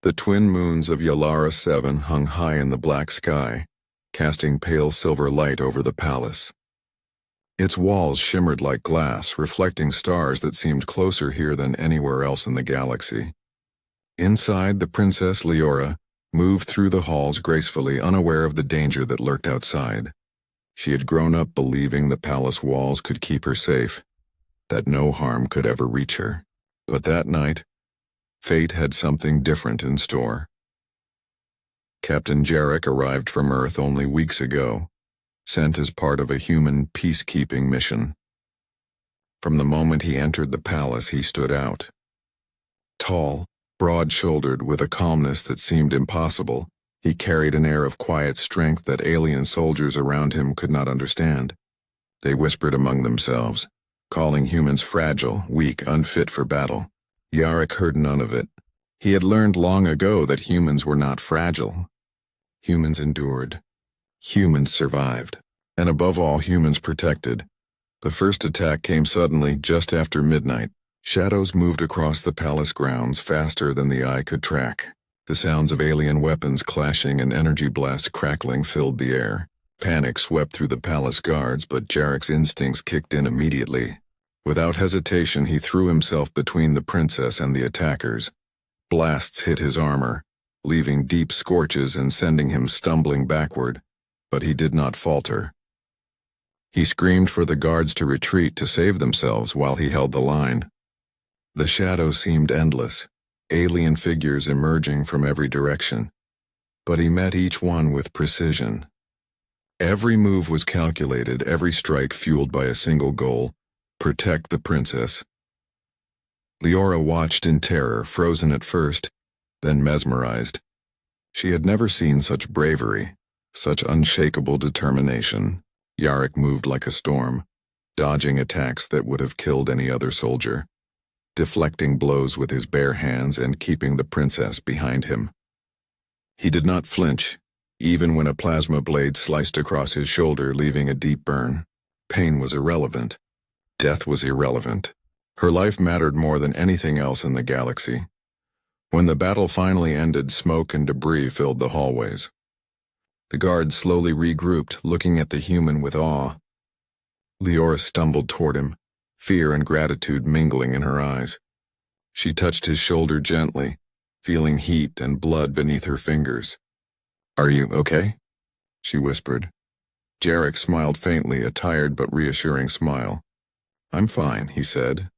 The twin moons of Yalara 7 hung high in the black sky, casting pale silver light over the palace. Its walls shimmered like glass, reflecting stars that seemed closer here than anywhere else in the galaxy. Inside, the Princess Leora moved through the halls gracefully, unaware of the danger that lurked outside. She had grown up believing the palace walls could keep her safe, that no harm could ever reach her. But that night, fate had something different in store. Captain Jarek arrived from Earth only weeks ago, sent as part of a human peacekeeping mission. From the moment he entered the palace, he stood out. Tall, broad-shouldered, with a calmness that seemed impossible, he carried an air of quiet strength that alien soldiers around him could not understand. They whispered among themselves, calling humans fragile, weak, unfit for battle. Jarek heard none of it. He had learned long ago that humans were not fragile. Humans endured. Humans survived. And above all, humans protected. The first attack came suddenly, just after midnight. Shadows moved across the palace grounds faster than the eye could track. The sounds of alien weapons clashing and energy blasts crackling filled the air. Panic swept through the palace guards, but Jarek's instincts kicked in immediately. Without hesitation, he threw himself between the princess and the attackers. Blasts hit his armor, leaving deep scorches and sending him stumbling backward, but he did not falter. He screamed for the guards to retreat to save themselves while he held the line. The shadows seemed endless, alien figures emerging from every direction, but he met each one with precision. Every move was calculated, every strike fueled by a single goal: protect the princess. Leora watched in terror, frozen at first, then mesmerized. She had never seen such bravery, such unshakable determination. Jarek moved like a storm, dodging attacks that would have killed any other soldier, deflecting blows with his bare hands and keeping the princess behind him. He did not flinch, even when a plasma blade sliced across his shoulder, leaving a deep burn. Pain was irrelevant. Death was irrelevant. Her life mattered more than anything else in the galaxy. When the battle finally ended, smoke and debris filled the hallways. The guards slowly regrouped, looking at the human with awe. Leora stumbled toward him, fear and gratitude mingling in her eyes. She touched his shoulder gently, feeling heat and blood beneath her fingers. "Are you okay?" she whispered. Jarek smiled faintly, a tired but reassuring smile. "I'm fine," he said.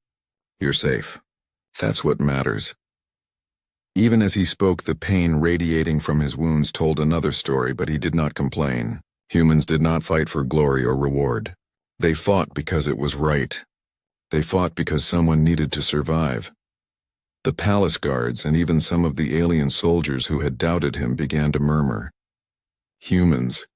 "You're safe. That's what matters." Even as he spoke, the pain radiating from his wounds told another story, but he did not complain. Humans did not fight for glory or reward. They fought because it was right. They fought because someone needed to survive. The palace guards and even some of the alien soldiers who had doubted him began to murmur. Humans.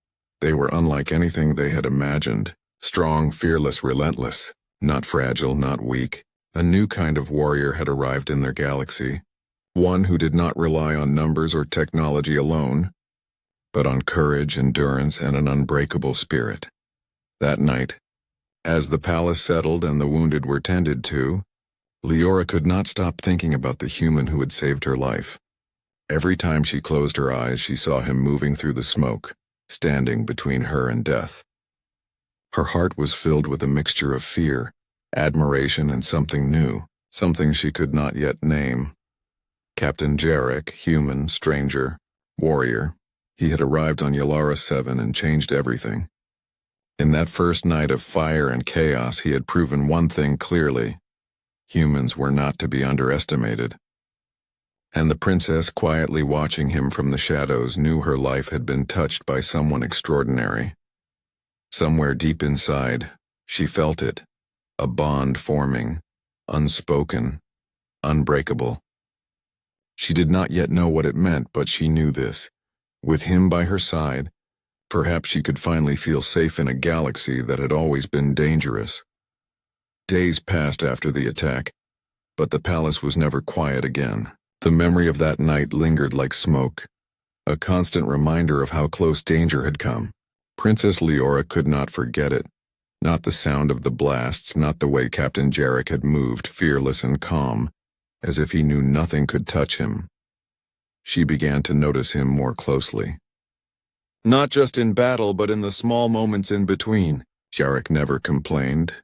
They were unlike anything they had imagined. Strong, fearless, relentless. Not fragile, not weak. A new kind of warrior had arrived in their galaxy. One who did not rely on numbers or technology alone, but on courage, endurance, and an unbreakable spirit. That night, as the palace settled and the wounded were tended to, Leora could not stop thinking about the human who had saved her life. Every time she closed her eyes, she saw him moving through the smoke, standing between her and death. Her heart was filled with a mixture of fear, admiration, and something new, something she could not yet name. Captain Jarek, human, stranger, warrior, he had arrived on Yalara 7 and changed everything. In that first night of fire and chaos, he had proven one thing clearly: humans were not to be underestimated. And the princess, quietly watching him from the shadows, knew her life had been touched by someone extraordinary. Somewhere deep inside, she felt it, a bond forming, unspoken, unbreakable. She did not yet know what it meant, but she knew this. With him by her side, perhaps she could finally feel safe in a galaxy that had always been dangerous. Days passed after the attack, but the palace was never quiet again. The memory of that night lingered like smoke, a constant reminder of how close danger had come. Princess Leora could not forget it. Not the sound of the blasts, not the way Captain Jarek had moved, fearless and calm, as if he knew nothing could touch him. she began to notice him more closely. Not just in battle, but in the small moments in between. Jarek never complained,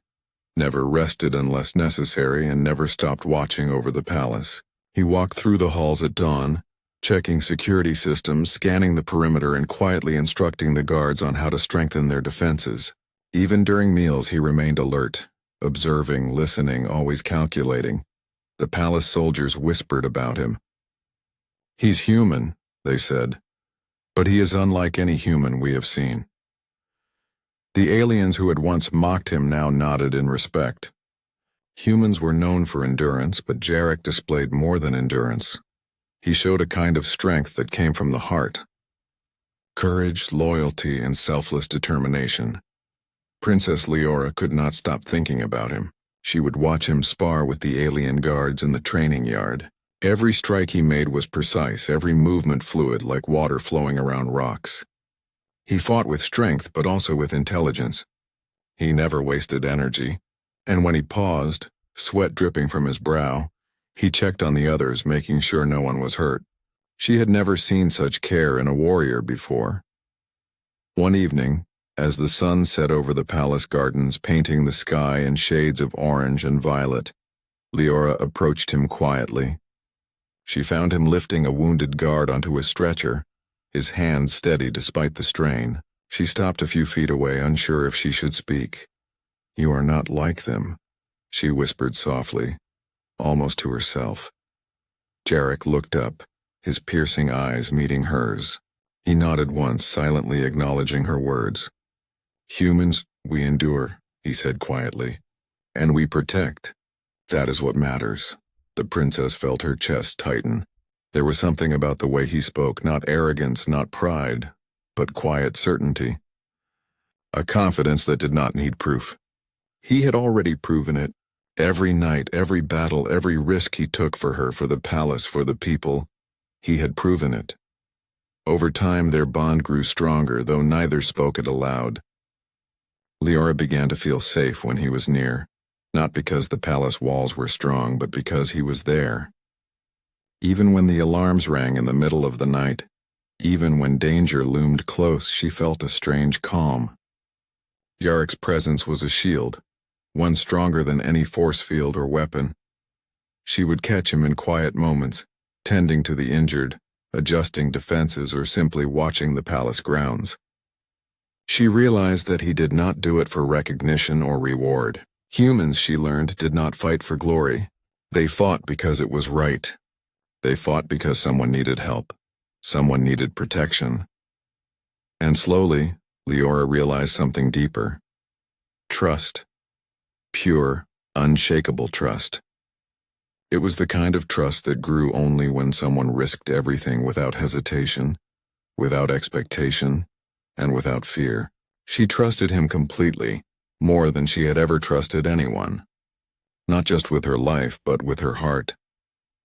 never rested unless necessary, and never stopped watching over the palace. He walked through the halls at dawn, checking security systems, scanning the perimeter, and quietly instructing the guards on how to strengthen their defenses. Even during meals, he remained alert, observing, listening, always calculating. The palace soldiers whispered about him. "He's human," they said, "but he is unlike any human we have seen." The aliens who had once mocked him now nodded in respect. Humans were known for endurance, but Jarek displayed more than endurance. He showed a kind of strength that came from the heart. Courage, loyalty, and selfless determination. Princess Leora could not stop thinking about him. She would watch him spar with the alien guards in the training yard. Every strike he made was precise, every movement fluid like water flowing around rocks. He fought with strength, but also with intelligence. He never wasted energy, and when he paused, sweat dripping from his brow, he checked on the others, making sure no one was hurt. She had never seen such care in a warrior before. One evening, as the sun set over the palace gardens, painting the sky in shades of orange and violet, Leora approached him quietly. She found him lifting a wounded guard onto a stretcher, his hand steady despite the strain. She stopped a few feet away, unsure if she should speak. "You are not like them," she whispered softly, almost to herself. Jarek looked up, his piercing eyes meeting hers. He nodded once, silently acknowledging her words. "Humans, we endure," he said quietly. "And we protect. That is what matters." The princess felt her chest tighten. There was something about the way he spoke, not arrogance, not pride, but quiet certainty. A confidence that did not need proof. He had already proven it. Every night, every battle, every risk he took for her, for the palace, for the people, he had proven it. Over time, their bond grew stronger, though neither spoke it aloud. Leora began to feel safe when he was near, not because the palace walls were strong, but because he was there. Even when the alarms rang in the middle of the night, even when danger loomed close, she felt a strange calm. Jarek's presence was a shield, one stronger than any force field or weapon. She would catch him in quiet moments, tending to the injured, adjusting defenses, or simply watching the palace grounds. She realized that he did not do it for recognition or reward. Humans, she learned, did not fight for glory. They fought because it was right. They fought because someone needed help. Someone needed protection. And slowly, Leora realized something deeper. Trust. Pure, unshakable trust. It was the kind of trust that grew only when someone risked everything without hesitation, without expectation, and without fear. She trusted him completely, more than she had ever trusted anyone. Not just with her life, but with her heart.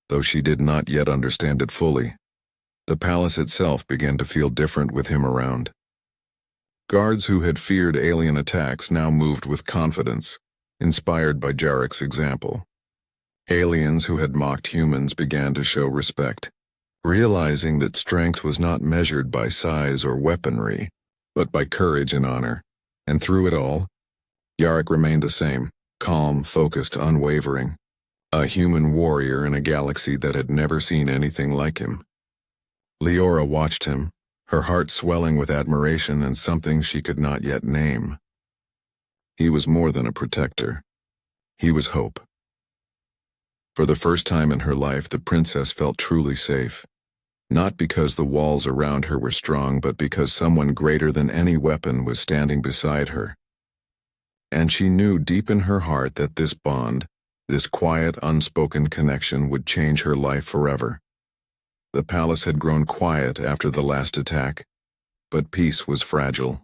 Though she did not yet understand it fully, the palace itself began to feel different with him around. Guards who had feared alien attacks now moved with confidence, inspired by Jarek's example. Aliens who had mocked humans began to show respect, realizing that strength was not measured by size or weaponry, but by courage and honor. And through it all, Jarek remained the same, calm, focused, unwavering. A human warrior in a galaxy that had never seen anything like him. Leora watched him, her heart swelling with admiration and something she could not yet name. He was more than a protector. He was hope. For the first time in her life, the princess felt truly safe. Not because the walls around her were strong, but because someone greater than any weapon was standing beside her. And she knew deep in her heart that this bond, this quiet, unspoken connection, would change her life forever. The palace had grown quiet after the last attack, but peace was fragile.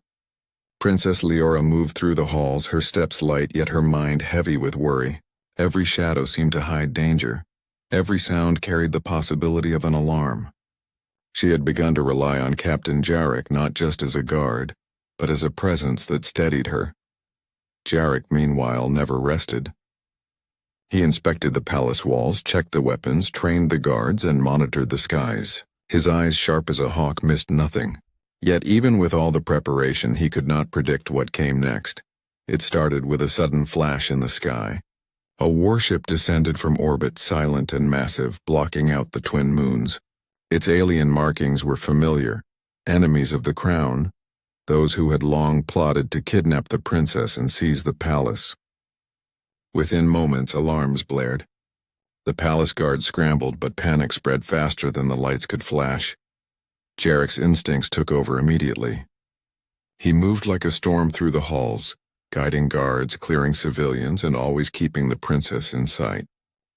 Princess Leora moved through the halls, her steps light, yet her mind heavy with worry. Every shadow seemed to hide danger. Every sound carried the possibility of an alarm. She had begun to rely on Captain Jarek not just as a guard, but as a presence that steadied her. Jarek, meanwhile, never rested. He inspected the palace walls, checked the weapons, trained the guards, and monitored the skies. His eyes sharp as a hawk missed nothing. Yet even with all the preparation, he could not predict what came next. It started with a sudden flash in the sky. A warship descended from orbit, silent and massive, blocking out the twin moons. Its alien markings were familiar. Enemies of the crown, those who had long plotted to kidnap the princess and seize the palace. Within moments, alarms blared. The palace guards scrambled, but panic spread faster than the lights could flash. Jarek's instincts took over immediately. He moved like a storm through the halls, guiding guards, clearing civilians, and always keeping the princess in sight.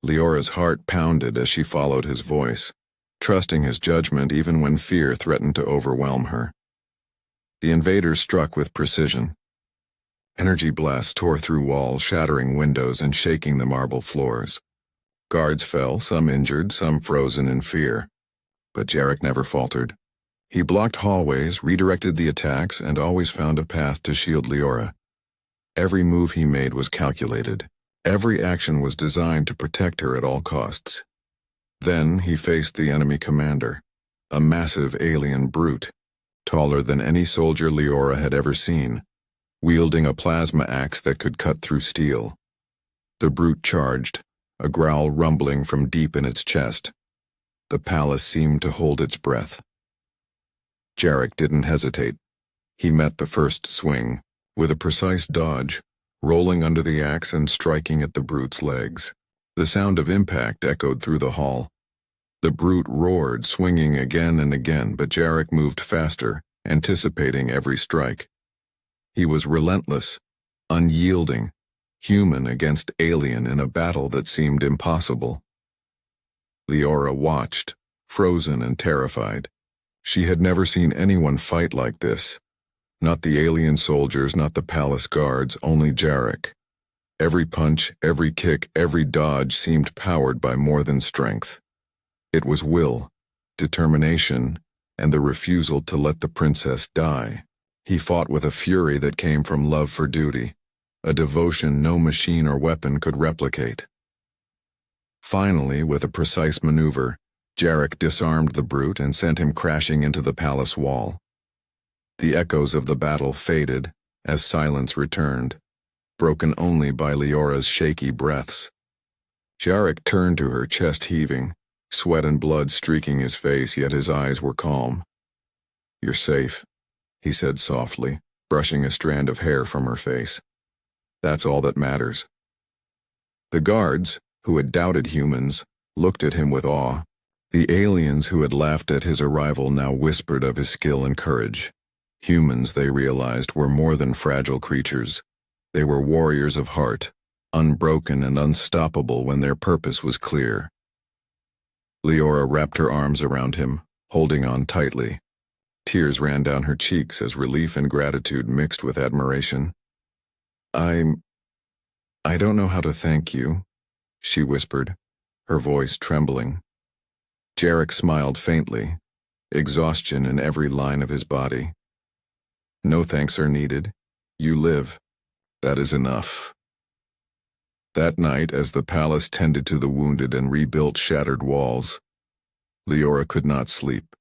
Leora's heart pounded as she followed his voice, trusting his judgment even when fear threatened to overwhelm her. The invaders struck with precision. Energy blasts tore through walls, shattering windows and shaking the marble floors. Guards fell, some injured, some frozen in fear. But Jarek never faltered. He blocked hallways, redirected the attacks, and always found a path to shield Leora. Every move he made was calculated. Every action was designed to protect her at all costs. Then he faced the enemy commander, a massive alien brute, taller than any soldier Leora had ever seen, wielding a plasma axe that could cut through steel. The brute charged, a growl rumbling from deep in its chest. The palace seemed to hold its breath. Jarek didn't hesitate. He met the first swing, with a precise dodge, rolling under the axe and striking at the brute's legs. The sound of impact echoed through the hall. The brute roared, swinging again and again, but Jarek moved faster, anticipating every strike. He was relentless, unyielding, human against alien in a battle that seemed impossible. Leora watched, frozen and terrified. She had never seen anyone fight like this. Not the alien soldiers, not the palace guards, only Jarek. Every punch, every kick, every dodge seemed powered by more than strength. It was will, determination, and the refusal to let the princess die. He fought with a fury that came from love for duty, a devotion no machine or weapon could replicate. Finally, with a precise maneuver, Jarek disarmed the brute and sent him crashing into the palace wall. The echoes of the battle faded as silence returned, broken only by Leora's shaky breaths. Jarek turned to her, chest heaving, sweat and blood streaking his face, yet his eyes were calm. "You're safe," he said softly, brushing a strand of hair from her face. "That's all that matters." The guards, who had doubted humans, looked at him with awe. The aliens who had laughed at his arrival now whispered of his skill and courage. Humans, they realized, were more than fragile creatures. They were warriors of heart, unbroken and unstoppable when their purpose was clear. Leora wrapped her arms around him, holding on tightly. Tears ran down her cheeks as relief and gratitude mixed with admiration. I don't know how to thank you," she whispered, her voice trembling. Jarek smiled faintly, exhaustion in every line of his body. "No thanks are needed. You live. That is enough." That night, as the palace tended to the wounded and rebuilt shattered walls, Leora could not sleep.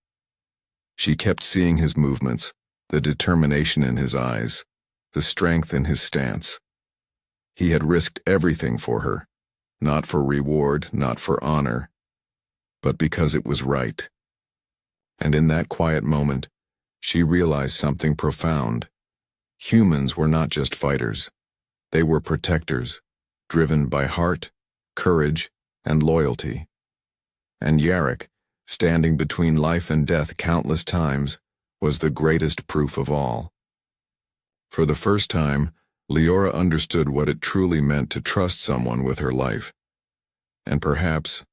She kept seeing his movements, the determination in his eyes, the strength in his stance. He had risked everything for her, not for reward, not for honor, but because it was right. And in that quiet moment, she realized something profound. Humans were not just fighters. They were protectors, driven by heart, courage, and loyalty. And Jarek, standing between life and death countless times, was the greatest proof of all. For the first time, Leora understood what it truly meant to trust someone with her life. And perhaps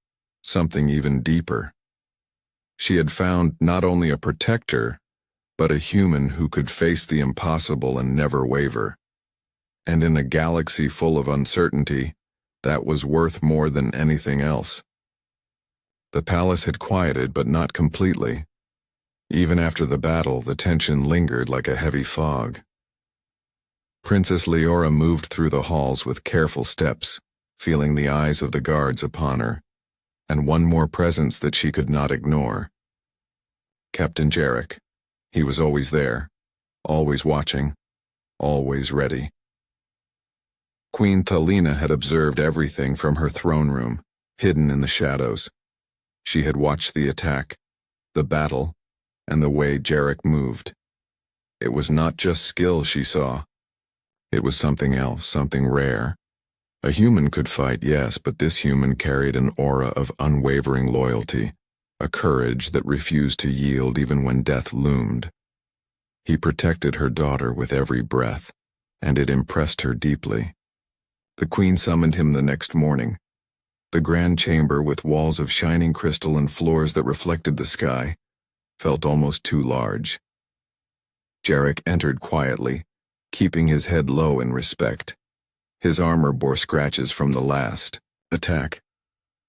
something even deeper. She had found not only a protector, but a human who could face the impossible and never waver. And in a galaxy full of uncertainty, that was worth more than anything else. The palace had quieted, but not completely. Even after the battle, the tension lingered like a heavy fog. Princess Leora moved through the halls with careful steps, feeling the eyes of the guards upon her, and one more presence that she could not ignore. Captain Jarek. He was always there, always watching, always ready. Queen Thalina had observed everything from her throne room, hidden in the shadows. She had watched the attack, the battle, and the way Jarek moved. It was not just skill she saw. It was something else, something rare. A human could fight, yes, but this human carried an aura of unwavering loyalty, a courage that refused to yield even when death loomed. He protected her daughter with every breath, and it impressed her deeply. The queen summoned him the next morning. The grand chamber, with walls of shining crystal and floors that reflected the sky, felt almost too large. Jarek entered quietly, keeping his head low in respect. His armor bore scratches from the last attack.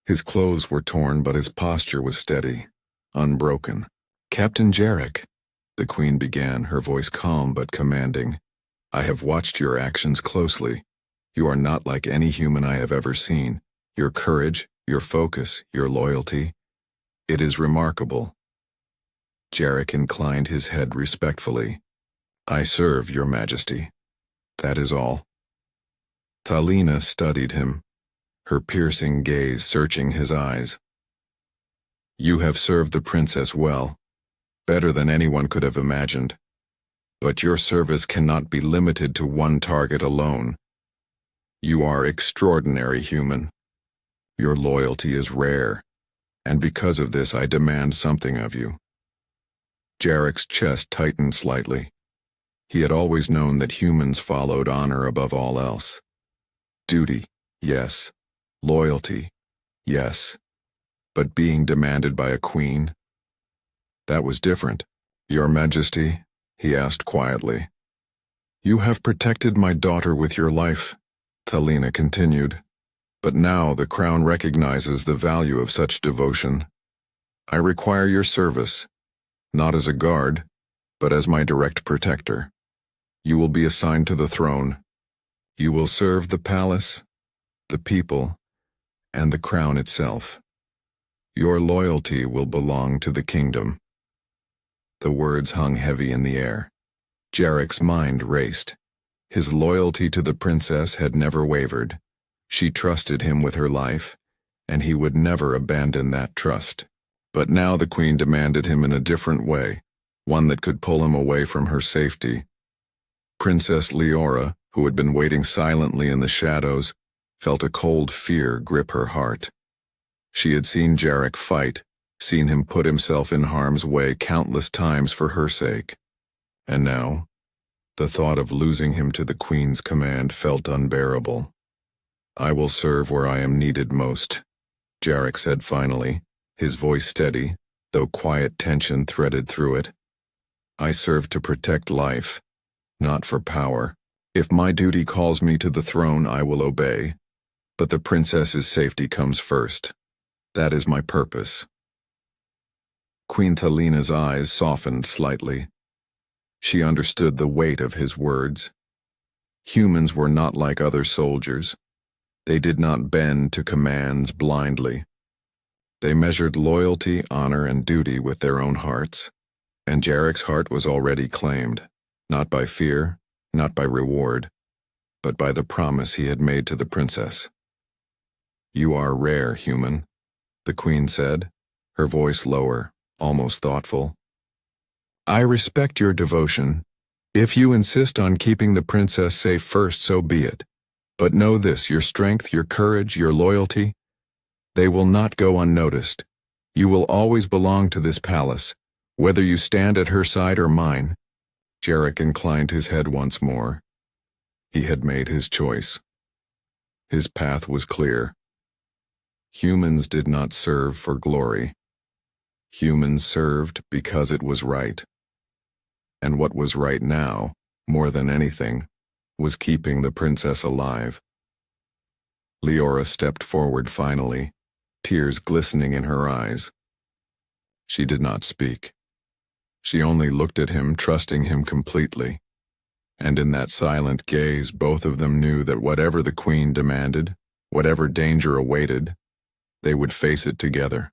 His clothes were torn, but his posture was steady, unbroken. "Captain Jarek," the queen began, her voice calm but commanding, "I have watched your actions closely. You are not like any human I have ever seen. Your courage, your focus, your loyalty, it is remarkable." Jarek inclined his head respectfully. "I serve your majesty. That is all." Thalina studied him, her piercing gaze searching his eyes. "You have served the princess well, better than anyone could have imagined. But your service cannot be limited to one target alone. You are extraordinary human. Your loyalty is rare, and because of this I demand something of you." Jarek's chest tightened slightly. He had always known that humans followed honor above all else. Duty, yes. Loyalty, yes. But being demanded by a queen? That was different. "Your Majesty," he asked quietly. "You have protected my daughter with your life," Thalina continued. "But now the crown recognizes the value of such devotion. I require your service, not as a guard, but as my direct protector. You will be assigned to the throne. You will serve the palace, the people, and the crown itself. Your loyalty will belong to the kingdom." The words hung heavy in the air. Jarek's mind raced. His loyalty to the princess had never wavered. She trusted him with her life, and he would never abandon that trust. But now the queen demanded him in a different way, one that could pull him away from her safety. Princess Leora, who had been waiting silently in the shadows, felt a cold fear grip her heart. She had seen Jarek fight, seen him put himself in harm's way countless times for her sake. And now, the thought of losing him to the queen's command felt unbearable. "I will serve where I am needed most," Jarek said finally, his voice steady, though quiet tension threaded through it. "I serve to protect life, not for power. If my duty calls me to the throne, I will obey. But the princess's safety comes first. That is my purpose." Queen Thalina's eyes softened slightly. She understood the weight of his words. Humans were not like other soldiers. They did not bend to commands blindly. They measured loyalty, honor, and duty with their own hearts. And Jarek's heart was already claimed, not by fear, not by reward, but by the promise he had made to the princess. "You are rare, human," the queen said, her voice lower, almost thoughtful. "I respect your devotion. If you insist on keeping the princess safe first, so be it. But know this, your strength, your courage, your loyalty, they will not go unnoticed. You will always belong to this palace, whether you stand at her side or mine." Jarek inclined his head once more. He had made his choice. His path was clear. Humans did not serve for glory. Humans served because it was right. And what was right now, more than anything, was keeping the princess alive. Leora stepped forward finally, tears glistening in her eyes. She did not speak. She only looked at him, trusting him completely. And in that silent gaze, both of them knew that whatever the queen demanded, whatever danger awaited, they would face it together.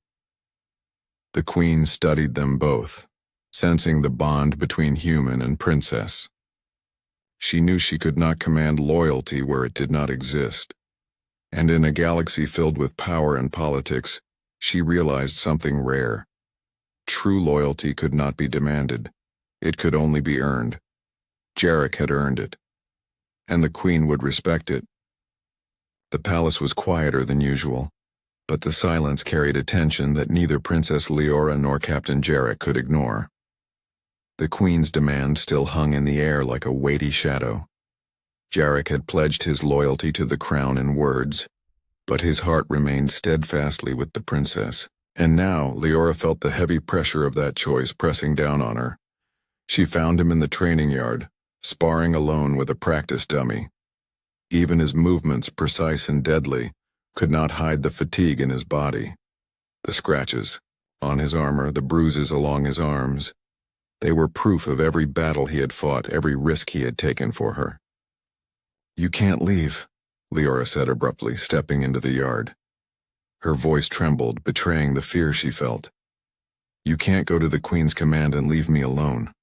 The queen studied them both, sensing the bond between human and princess. She knew she could not command loyalty where it did not exist. And in a galaxy filled with power and politics, she realized something rare. True loyalty could not be demanded. It could only be earned. Jarek had earned it, and the queen would respect it. The palace was quieter than usual, but the silence carried a tension that neither Princess Leora nor Captain Jarek could ignore. The queen's demand still hung in the air like a weighty shadow. Jarek had pledged his loyalty to the crown in words, but his heart remained steadfastly with the princess, and now Leora felt the heavy pressure of that choice pressing down on her. She found him in the training yard, sparring alone with a practice dummy. Even his movements, precise and deadly, could not hide the fatigue in his body. The scratches on his armor, the bruises along his arms, they were proof of every battle he had fought, every risk he had taken for her. "You can't leave," Leora said abruptly, stepping into the yard. Her voice trembled, betraying the fear she felt. "You can't go to the Queen's command and leave me alone.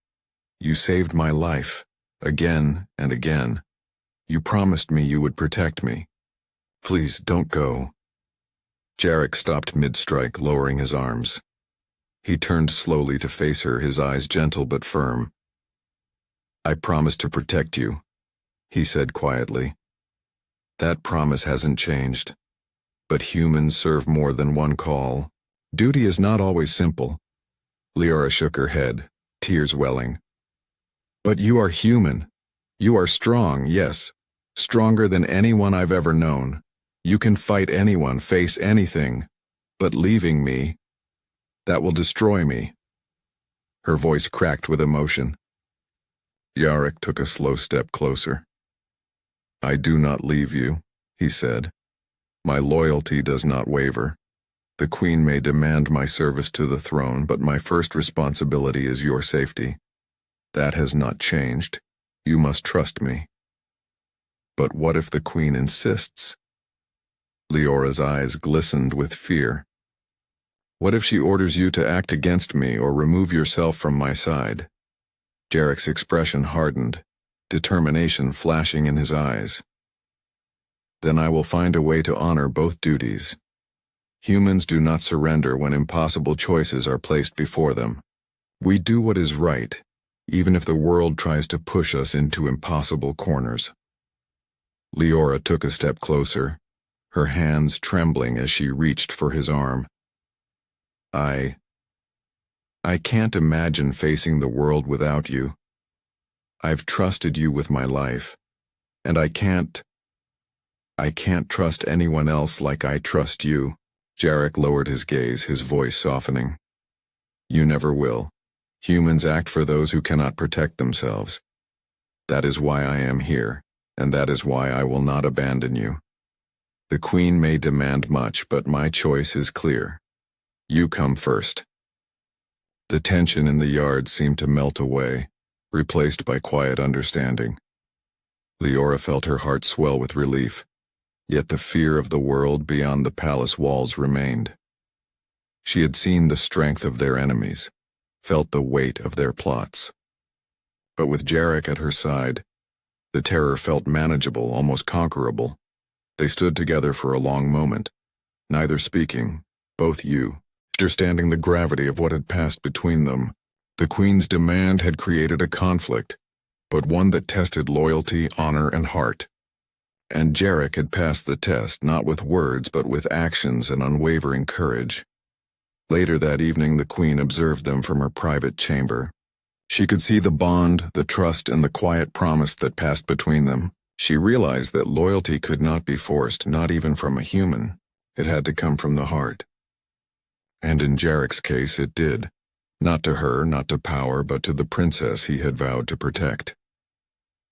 You saved my life, again and again. You promised me you would protect me. Please, don't go." Jarek stopped mid-strike, lowering his arms. He turned slowly to face her, his eyes gentle but firm. "I promise to protect you," he said quietly. "That promise hasn't changed. But humans serve more than one call. Duty is not always simple." Leora shook her head, tears welling. "But you are human. You are strong, yes, stronger than anyone I've ever known. You can fight anyone, face anything. But leaving me, that will destroy me." Her voice cracked with emotion. Jarek took a slow step closer. "I do not leave you," he said. "My loyalty does not waver. The Queen may demand my service to the throne, but my first responsibility is your safety. That has not changed. You must trust me." "But what if the Queen insists?" Leora's eyes glistened with fear. "What if she orders you to act against me or remove yourself from my side?" Jarek's expression hardened, determination flashing in his eyes. "Then I will find a way to honor both duties. Humans do not surrender when impossible choices are placed before them. We do what is right, even if the world tries to push us into impossible corners." Leora took a step closer, her hands trembling as she reached for his arm. I can't imagine facing the world without you. I've trusted you with my life, and I can't trust anyone else like I trust you." Jarek lowered his gaze, his voice softening. "You never will. Humans act for those who cannot protect themselves. That is why I am here, and that is why I will not abandon you. The Queen may demand much, but my choice is clear. You come first." The tension in the yard seemed to melt away, replaced by quiet understanding. Leora felt her heart swell with relief, yet the fear of the world beyond the palace walls remained. She had seen the strength of their enemies, felt the weight of their plots. But with Jarek at her side, the terror felt manageable, almost conquerable. They stood together for a long moment, neither speaking, both understanding the gravity of what had passed between them. The Queen's demand had created a conflict, but one that tested loyalty, honor, and heart. And Jarek had passed the test, not with words, but with actions and unwavering courage. Later that evening, the Queen observed them from her private chamber. She could see the bond, the trust, and the quiet promise that passed between them. She realized that loyalty could not be forced, not even from a human. It had to come from the heart. And in Jarek's case, it did. Not to her, not to power, but to the princess he had vowed to protect.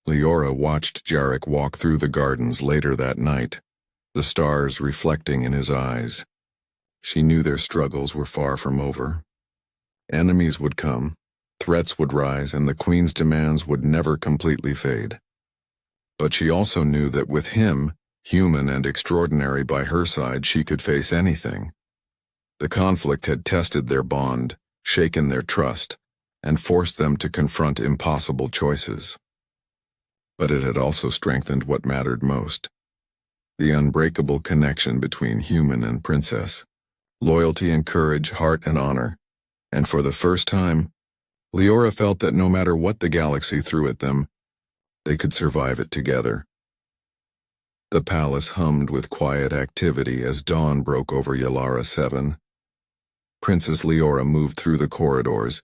Leora watched Jarek walk through the gardens later that night, the stars reflecting in his eyes. She knew their struggles were far from over. Enemies would come, threats would rise, and the Queen's demands would never completely fade. But she also knew that with him, human and extraordinary by her side, she could face anything. The conflict had tested their bond, shaken their trust, and forced them to confront impossible choices. But it had also strengthened what mattered most: the unbreakable connection between human and princess, loyalty and courage, heart and honor. And for the first time, Leora felt that no matter what the galaxy threw at them, they could survive it together. The palace hummed with quiet activity as dawn broke over Yalara 7. Princess Leora moved through the corridors,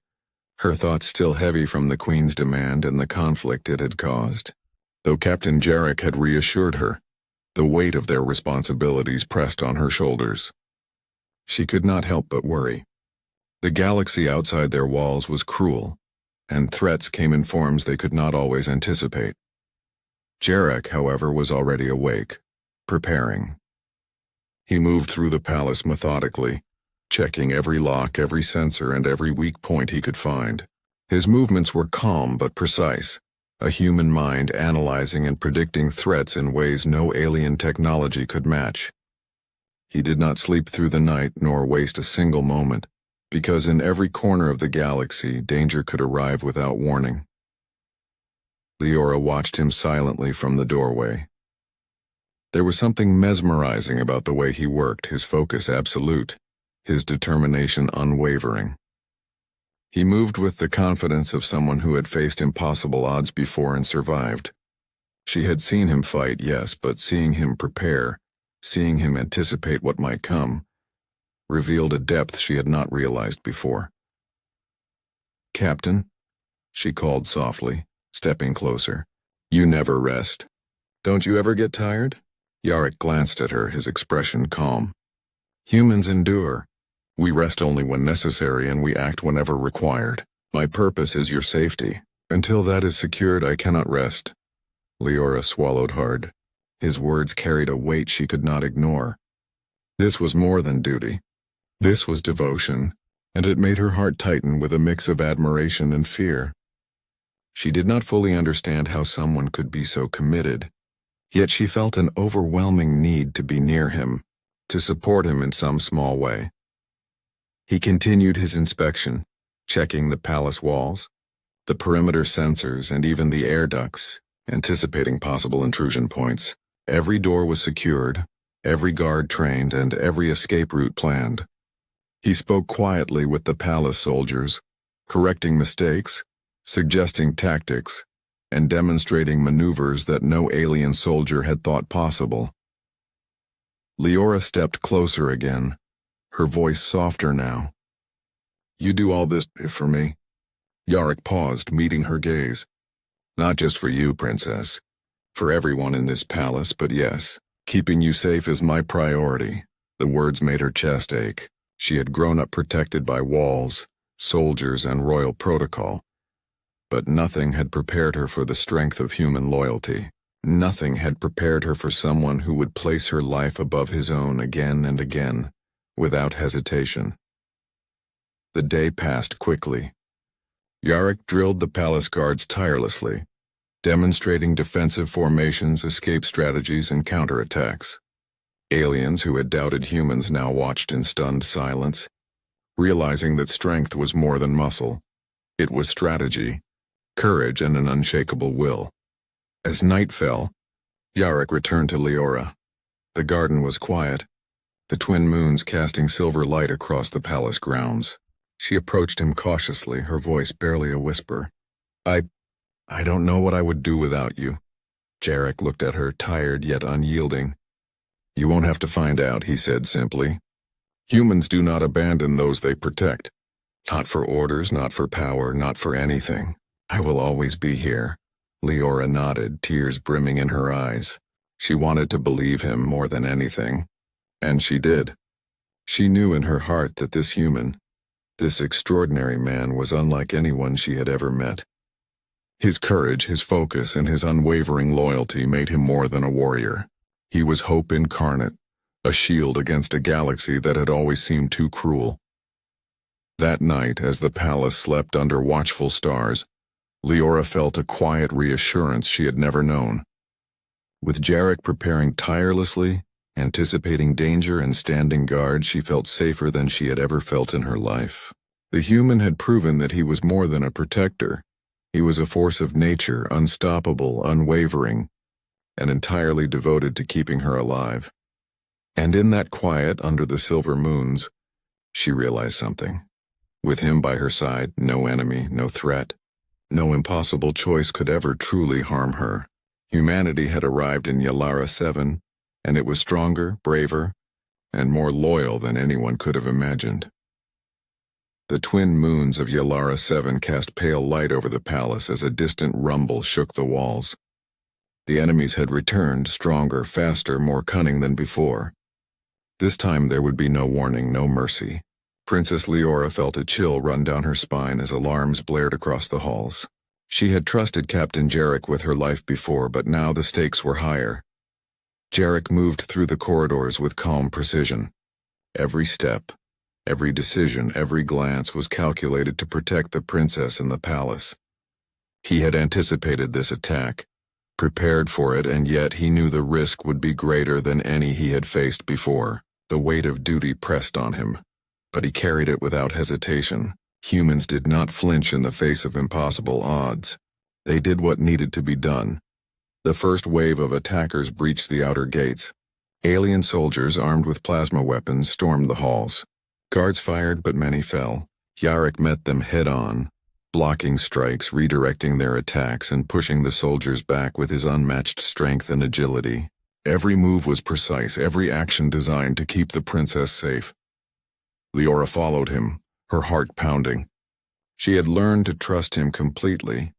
her thoughts still heavy from the Queen's demand and the conflict it had caused. Though Captain Jarek had reassured her, the weight of their responsibilities pressed on her shoulders. She could not help but worry. The galaxy outside their walls was cruel, and threats came in forms they could not always anticipate. Jarek, however, was already awake, preparing. He moved through the palace methodically, checking every lock, every sensor, and every weak point he could find. His movements were calm but precise, a human mind analyzing and predicting threats in ways no alien technology could match. He did not sleep through the night nor waste a single moment, because in every corner of the galaxy danger could arrive without warning. Leora watched him silently from the doorway. There was something mesmerizing about the way he worked, his focus absolute, his determination unwavering. He moved with the confidence of someone who had faced impossible odds before and survived. She had seen him fight, yes, but seeing him prepare, seeing him anticipate what might come, revealed a depth she had not realized before. "Captain," she called softly, stepping closer. "You never rest. Don't you ever get tired?" Jarek glanced at her, his expression calm. "Humans endure. We rest only when necessary and we act whenever required. My purpose is your safety. Until that is secured, I cannot rest." Leora swallowed hard. His words carried a weight she could not ignore. This was more than duty. This was devotion, and it made her heart tighten with a mix of admiration and fear. She did not fully understand how someone could be so committed, yet she felt an overwhelming need to be near him, to support him in some small way. He continued his inspection, checking the palace walls, the perimeter sensors, and even the air ducts, anticipating possible intrusion points. Every door was secured, every guard trained, and every escape route planned. He spoke quietly with the palace soldiers, correcting mistakes, suggesting tactics, and demonstrating maneuvers that no alien soldier had thought possible. Leora stepped closer again, her voice softer now. "You do all this for me?" Jarek paused, meeting her gaze. "Not just for you, Princess. For everyone in this palace, but yes, keeping you safe is my priority." The words made her chest ache. She had grown up protected by walls, soldiers, and royal protocol. But nothing had prepared her for the strength of human loyalty. Nothing had prepared her for someone who would place her life above his own again and again, without hesitation. The day passed quickly. Jarek drilled the palace guards tirelessly, demonstrating defensive formations, escape strategies, and counterattacks. Aliens who had doubted humans now watched in stunned silence, realizing that strength was more than muscle. It was strategy, courage, and an unshakable will. As night fell, Jarek returned to Leora. The garden was quiet, the twin moons casting silver light across the palace grounds. She approached him cautiously, her voice barely a whisper. I don't know what I would do without you." Jarek looked at her, tired yet unyielding. "You won't have to find out," he said simply. "Humans do not abandon those they protect. Not for orders, not for power, not for anything. I will always be here." Leora nodded, tears brimming in her eyes. She wanted to believe him more than anything. And she did. She knew in her heart that this human, this extraordinary man, was unlike anyone she had ever met. His courage, his focus, and his unwavering loyalty made him more than a warrior. He was hope incarnate, a shield against a galaxy that had always seemed too cruel. That night, as the palace slept under watchful stars, Leora felt a quiet reassurance she had never known. With Jarek preparing tirelessly, anticipating danger and standing guard, she felt safer than she had ever felt in her life. The human had proven that he was more than a protector. He was a force of nature, unstoppable, unwavering, and entirely devoted to keeping her alive. And in that quiet under the silver moons, she realized something. With him by her side, no enemy, no threat, no impossible choice could ever truly harm her. Humanity had arrived in Yalara 7, and it was stronger, braver, and more loyal than anyone could have imagined. The twin moons of Yalara 7 cast pale light over the palace as a distant rumble shook the walls. The enemies had returned, stronger, faster, more cunning than before. This time there would be no warning, no mercy. Princess Leora felt a chill run down her spine as alarms blared across the halls. She had trusted Captain Jarek with her life before, but now the stakes were higher. Jarek moved through the corridors with calm precision. Every step, every decision, every glance was calculated to protect the princess and the palace. He had anticipated this attack, prepared for it, and yet he knew the risk would be greater than any he had faced before. The weight of duty pressed on him, but he carried it without hesitation. Humans did not flinch in the face of impossible odds. They did what needed to be done. The first wave of attackers breached the outer gates. Alien soldiers armed with plasma weapons stormed the halls. Guards fired, but many fell. Jarek met them head-on, blocking strikes, redirecting their attacks, and pushing the soldiers back with his unmatched strength and agility. Every move was precise, every action designed to keep the princess safe. Leora followed him, her heart pounding. She had learned to trust him completely,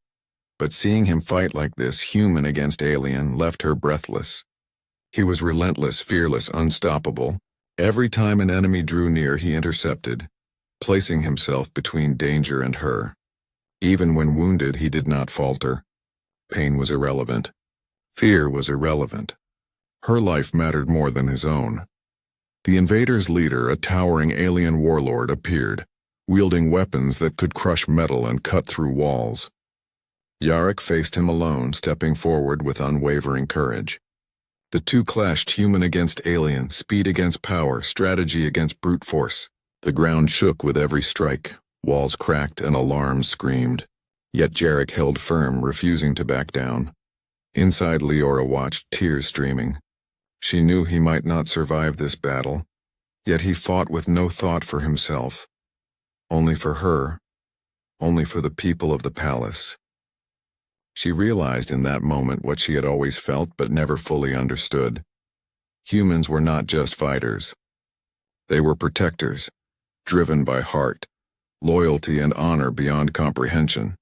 but seeing him fight like this, human against alien, left her breathless. He was relentless, fearless, unstoppable. Every time an enemy drew near, he intercepted, placing himself between danger and her. Even when wounded, he did not falter. Pain was irrelevant. Fear was irrelevant. Her life mattered more than his own. The invaders' leader, a towering alien warlord, appeared, wielding weapons that could crush metal and cut through walls. Jarek faced him alone, stepping forward with unwavering courage. The two clashed, human against alien, speed against power, strategy against brute force. The ground shook with every strike, walls cracked and alarms screamed. Yet Jarek held firm, refusing to back down. Inside, Leora watched, tears streaming. She knew he might not survive this battle, yet he fought with no thought for himself. Only for her, only for the people of the palace. She realized in that moment what she had always felt but never fully understood. Humans were not just fighters. They were protectors, driven by heart, loyalty, and honor beyond comprehension.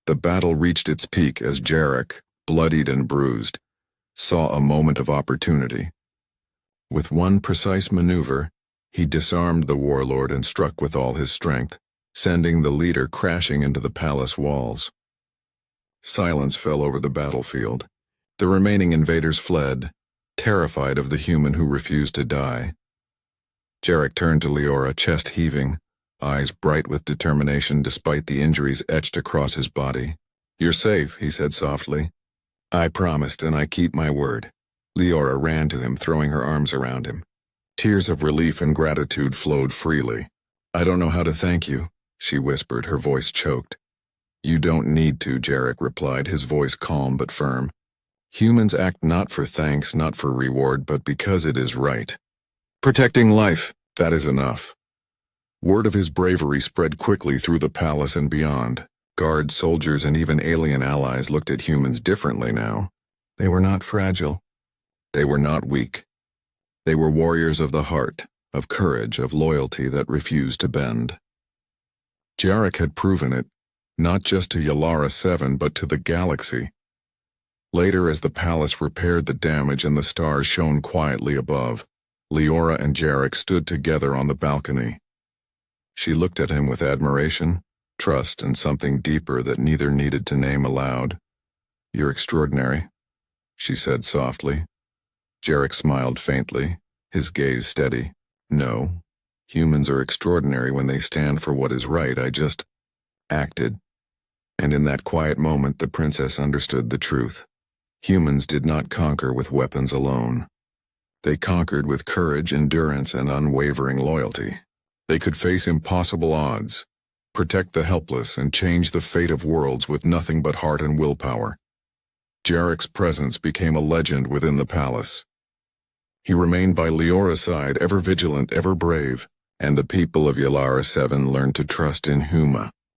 The battle reached its peak as Jarek, bloodied and bruised, saw a moment of opportunity. With one precise maneuver, he disarmed the warlord and struck with all his strength, sending the leader crashing into the palace walls. Silence fell over the battlefield. The remaining invaders fled, terrified of the human who refused to die. Jarek turned to Leora, chest heaving, eyes bright with determination despite the injuries etched across his body. "You're safe," he said softly. "I promised, and I keep my word." Leora ran to him, throwing her arms around him. Tears of relief and gratitude flowed freely. "I don't know how to thank you," she whispered, her voice choked. "You don't need to," Jarek replied, his voice calm but firm. "Humans act not for thanks, not for reward, but because it is right. Protecting life, that is enough." Word of his bravery spread quickly through the palace and beyond. Guards, soldiers, and even alien allies looked at humans differently now. They were not fragile. They were not weak. They were warriors of the heart, of courage, of loyalty that refused to bend. Jarek had proven it, not just to Yalara 7, but to the galaxy. Later, as the palace repaired the damage and the stars shone quietly above, Leora and Jarek stood together on the balcony. She looked at him with admiration, trust, and something deeper that neither needed to name aloud. "You're extraordinary," she said softly. Jarek smiled faintly, his gaze steady. "No, humans are extraordinary when they stand for what is right. I just acted." And in that quiet moment, the princess understood the truth. Humans did not conquer with weapons alone. They conquered with courage, endurance, and unwavering loyalty. They could face impossible odds, protect the helpless, and change the fate of worlds with nothing but heart and willpower. Jarek's presence became a legend within the palace. He remained by Leora's side, ever vigilant, ever brave, and the people of Yalara 7 learned to trust in Huma.